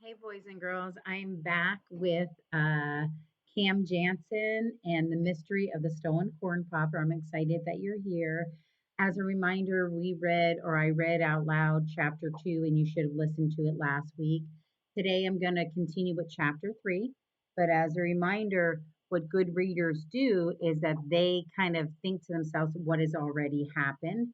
Hey, boys and girls, I'm back with Cam Jansen and the mystery of the stolen corn popper. I'm excited that you're here. As a reminder, I read out loud chapter 2, and you should have listened to it last week. Today, I'm going to continue with chapter 3. But as a reminder, what good readers do is that they kind of think to themselves what has already happened.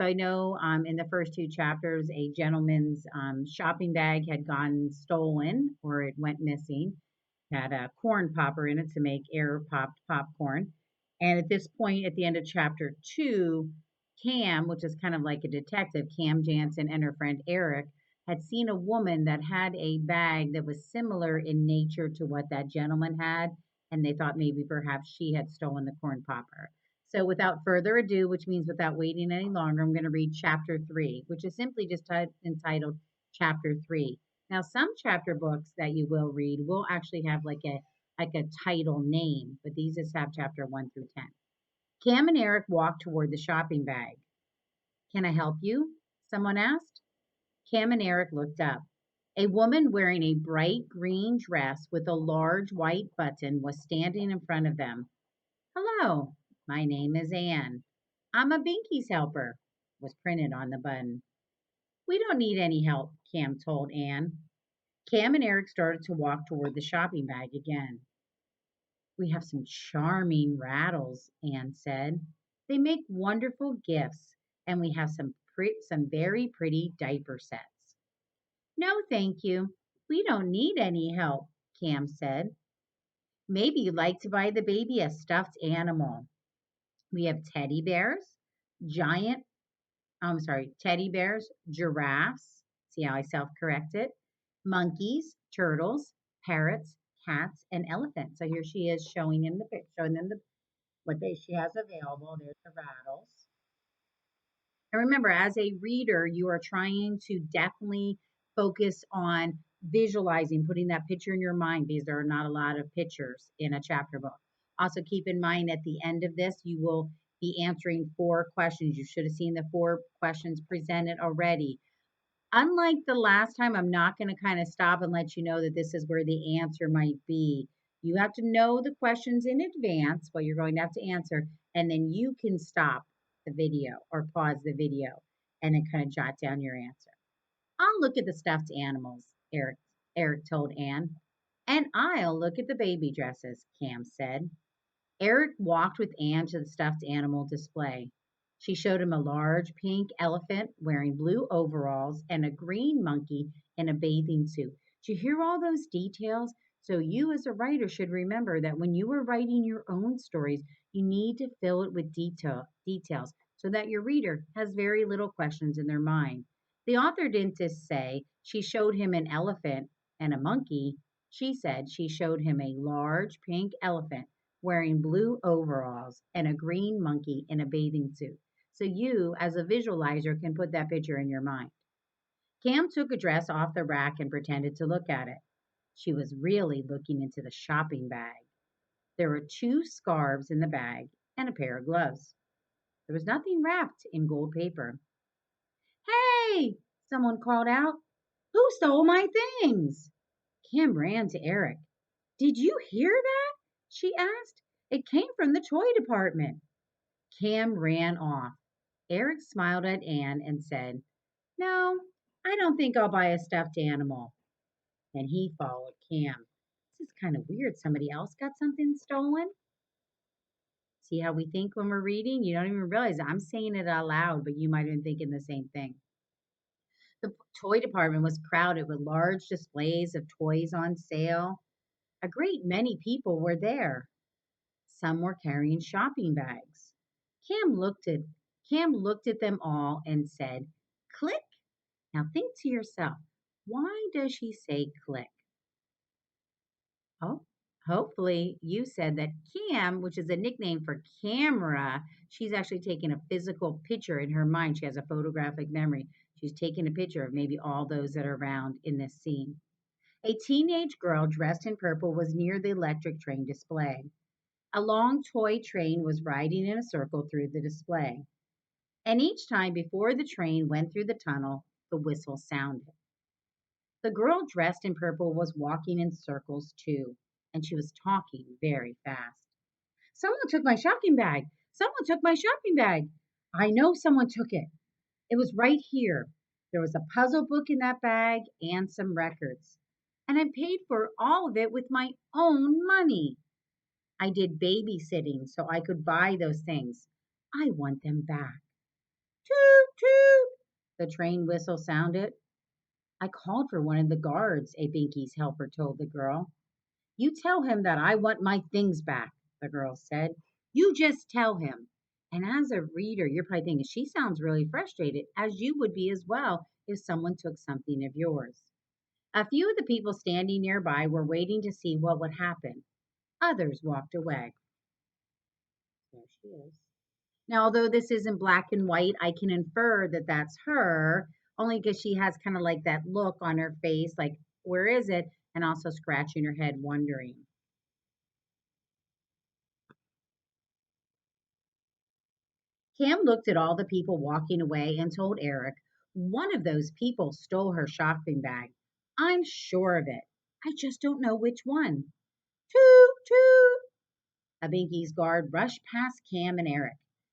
So I know in the first two chapters, a gentleman's shopping bag had gone stolen or it went missing, had a corn popper in it to make air popped popcorn. And at this point, at the end of chapter 2, Cam, which is kind of like a detective, Cam Jansen and her friend Eric, had seen a woman that had a bag that was similar in nature to what that gentleman had. And they thought maybe perhaps she had stolen the corn popper. So, without further ado, which means without waiting any longer, I'm going to read chapter 3, which is simply just entitled Chapter 3. Now, some chapter books that you will read will actually have like a title name, but these just have chapter 1 through 10. Cam and Eric walked toward the shopping bag. Can I help you? Someone asked. Cam and Eric looked up. A woman wearing a bright green dress with a large white button was standing in front of them. Hello, my name is Anne. I'm a Binky's helper, was printed on the button. We don't need any help, Cam told Anne. Cam and Eric started to walk toward the shopping bag again. We have some charming rattles, Anne said. They make wonderful gifts, and we have some very pretty diaper sets. No, thank you. We don't need any help, Cam said. Maybe you'd like to buy the baby a stuffed animal. We have giant, teddy bears, giraffes. See how I self correct it? Monkeys, turtles, parrots, cats, and elephants. So here she is showing them she has available. There's the rattles. And remember, as a reader, you are trying to definitely focus on visualizing, putting that picture in your mind because there are not a lot of pictures in a chapter book. Also, keep in mind at the end of this, you will be answering 4 questions. You should have seen the 4 questions presented already. Unlike the last time, I'm not going to kind of stop and let you know that this is where the answer might be. You have to know the questions in advance, what you're going to have to answer, and then you can stop the video or pause the video and then kind of jot down your answer. I'll look at the stuffed animals, Eric told Anne. And I'll look at the baby dresses, Cam said. Eric walked with Anne to the stuffed animal display. She showed him a large pink elephant wearing blue overalls and a green monkey in a bathing suit. Do you hear all those details? So, you as a writer should remember that when you are writing your own stories, you need to fill it with details so that your reader has very little questions in their mind. The author didn't just say she showed him an elephant and a monkey. She said she showed him a large pink elephant wearing blue overalls and a green monkey in a bathing suit. So you, as a visualizer, can put that picture in your mind. Cam took a dress off the rack and pretended to look at it. She was really looking into the shopping bag. There were 2 scarves in the bag and a pair of gloves. There was nothing wrapped in gold paper. Hey! Someone called out. Who stole my things? Cam ran to Eric. Did you hear that? She asked. It came from the toy department. Cam ran off. Eric smiled at Anne and said, No, I don't think I'll buy a stuffed animal. Then he followed Cam. This is kind of weird. Somebody else got something stolen? See how we think when we're reading? You don't even realize I'm saying it out loud, but you might have been thinking the same thing. The toy department was crowded with large displays of toys on sale. A great many people were there. Some were carrying shopping bags. Cam looked at Cam looked at them all and said, "Click." Now think to yourself, why does she say click? Oh, hopefully you said that Cam, which is a nickname for camera, she's actually taking a physical picture in her mind. She has a photographic memory. She's taking a picture of maybe all those that are around in this scene. A teenage girl dressed in purple was near the electric train display. A long toy train was riding in a circle through the display, and each time before the train went through the tunnel, the whistle sounded. The girl dressed in purple was walking in circles too, and she was talking very fast. Someone took my shopping bag. Someone took my shopping bag. I know someone took it. It was right here. There was a puzzle book in that bag and some records. And I paid for all of it with my own money. I did babysitting so I could buy those things. I want them back. Toot, toot! The train whistle sounded. I called for one of the guards, a Binky's helper told the girl. You tell him that I want my things back, the girl said. You just tell him. And as a reader, you're probably thinking she sounds really frustrated, as you would be as well if someone took something of yours. A few of the people standing nearby were waiting to see what would happen. Others walked away. There she is. Now, although this isn't black and white, I can infer that that's her, only because she has kind of like that look on her face, like, where is it? And also scratching her head, wondering. Cam looked at all the people walking away and told Eric, one of those people stole her shopping bag. I'm sure of it. I just don't know which one. Toot, toot. A Binky's guard rushed past Cam and Eric.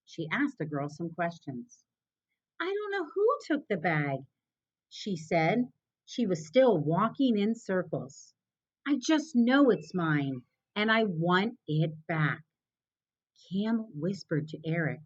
She asked the girl some questions. I don't know who took the bag, she said. She was still walking in circles. I just know it's mine, and I want it back. Cam whispered to Eric,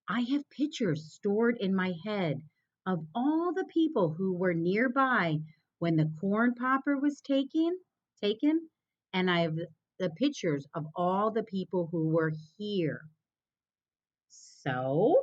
I have pictures stored in my head of all the people who were nearby when the corn popper was taken, and I have the pictures of all the people who were here. So,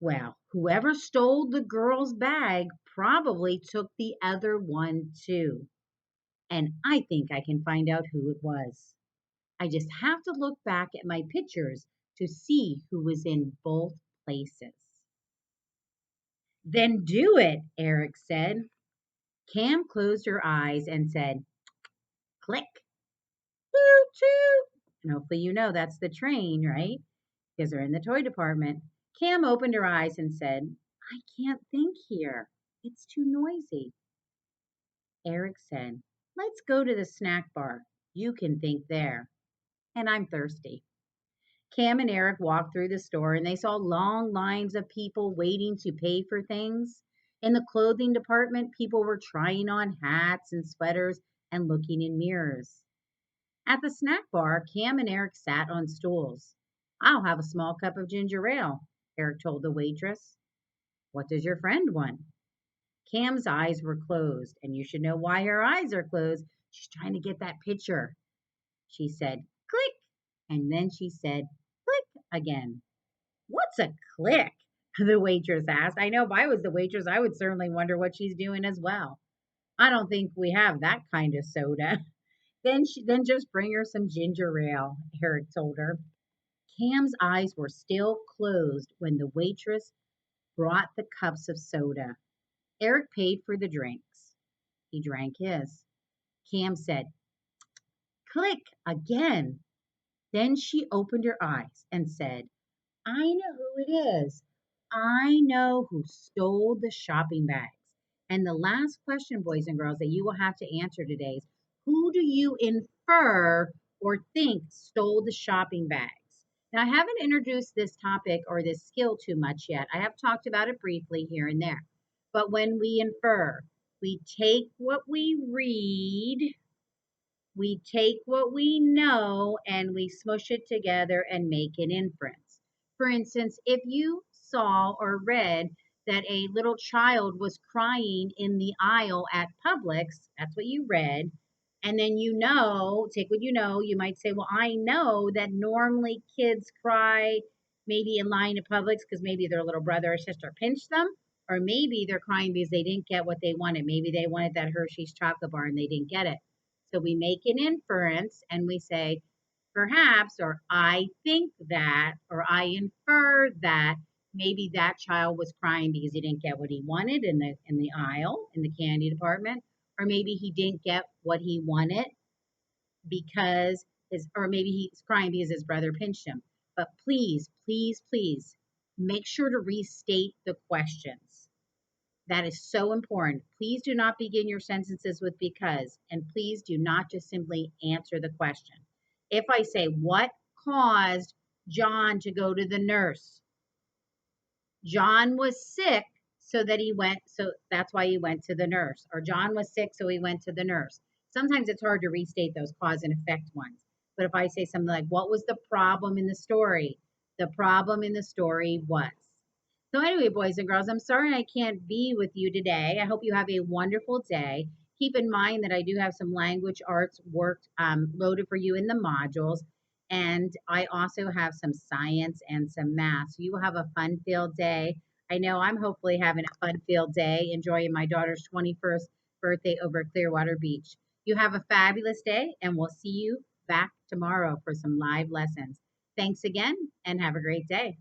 well, whoever stole the girl's bag probably took the other one too. And I think I can find out who it was. I just have to look back at my pictures to see who was in both places. Then do it, Eric said. Cam closed her eyes and said, click, toot, toot. And hopefully you know that's the train, right? Because they're in the toy department. Cam opened her eyes and said, I can't think here. It's too noisy. Eric said, let's go to the snack bar. You can think there. And I'm thirsty. Cam and Eric walked through the store and they saw long lines of people waiting to pay for things. In the clothing department, people were trying on hats and sweaters and looking in mirrors. At the snack bar, Cam and Eric sat on stools. I'll have a small cup of ginger ale, Eric told the waitress. What does your friend want? Cam's eyes were closed, and you should know why her eyes are closed. She's trying to get that picture. She said, click, and then she said, click again. What's a click? The waitress asked. I know if I was the waitress, I would certainly wonder what she's doing as well. I don't think we have that kind of soda. Then just bring her some ginger ale, Eric told her. Cam's eyes were still closed when the waitress brought the cups of soda. Eric paid for the drinks. He drank his. Cam said, click again. Then she opened her eyes and said, I know who it is. I know who stole the shopping bags. And the last question, boys and girls, that you will have to answer today is who do you infer or think stole the shopping bags? Now, I haven't introduced this topic or this skill too much yet. I have talked about it briefly here and there. But when we infer, we take what we read, we take what we know and we smush it together and make an inference. For instance, if you saw or read that a little child was crying in the aisle at Publix, that's what you read, and then you know, take what you know, you might say, well, I know that normally kids cry maybe in line at Publix because maybe their little brother or sister pinched them, or maybe they're crying because they didn't get what they wanted. Maybe they wanted that Hershey's chocolate bar and they didn't get it. So we make an inference and we say, perhaps, or I think that, or I infer that maybe that child was crying because he didn't get what he wanted in the aisle, in the candy department, or maybe he didn't get what he wanted because or maybe he's crying because his brother pinched him. But please, please, please make sure to restate the questions. That is so important. Please do not begin your sentences with because, and please do not just simply answer the question. If I say, what caused John to go to the nurse? John was sick, so that's why he went to the nurse. Or John was sick, so he went to the nurse. Sometimes it's hard to restate those cause and effect ones. But if I say something like, what was the problem in the story? The problem in the story was. So, anyway, boys and girls, I'm sorry I can't be with you today. I hope you have a wonderful day. Keep in mind that I do have some language arts work loaded for you in the modules. And I also have some science and some math. So you will have a fun filled day. I know I'm hopefully having a fun filled day, enjoying my daughter's 21st birthday over at Clearwater Beach. You have a fabulous day, and we'll see you back tomorrow for some live lessons. Thanks again, and have a great day.